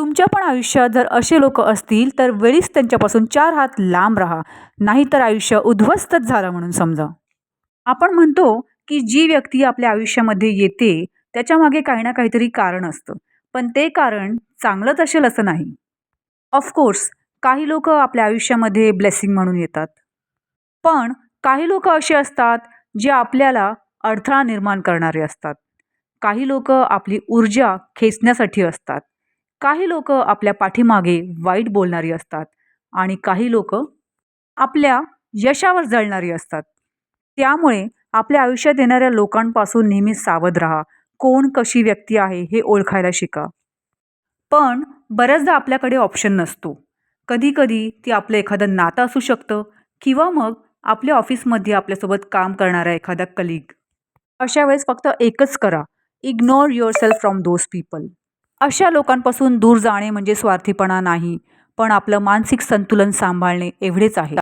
तुमच्या पण आयुष्यात जर असे लोक असतील तर वेळीच त्यांच्यापासून 4 हात लांब राहा, नाहीतर आयुष्य उद्ध्वस्तच झालं म्हणून समजा. आपण म्हणतो की जी व्यक्ती आपल्या आयुष्यामध्ये येते त्याच्यामागे काही ना काहीतरी कारण असतं. पण ते कारण चांगलंच असेल असं नाही. ऑफकोर्स काही लोकं आपल्या आयुष्यामध्ये ब्लेसिंग म्हणून येतात. पण काही लोकं असे असतात जे आपल्याला अडथळा निर्माण करणारे असतात. काही लोकं आपली ऊर्जा खेचण्यासाठी असतात. काही लोकं आपल्या पाठीमागे वाईट बोलणारी असतात आणि काही लोकं आपल्या यशावर जळणारी असतात. त्यामुळे आपल्या आयुष्यात येणाऱ्या लोकांपासून नेहमी सावध राहा. कोण कशी व्यक्ती आहे हे ओळखायला शिका. पण बऱ्याचदा आपल्याकडे ऑप्शन नसतो. कधी-कधी ती आपलं एखादं नातं असू शकतं किंवा मग आपल्या ऑफिसमध्ये आपल्यासोबत काम करणारा एखादा कलीग. अशा वेळेस फक्त एकच करा, ignore yourself from those people. अशा लोकांपासून दूर जाणे म्हणजे स्वार्थीपणा नाही, पण आपलं मानसिक संतुलन सांभाळणे एवढेच आहे.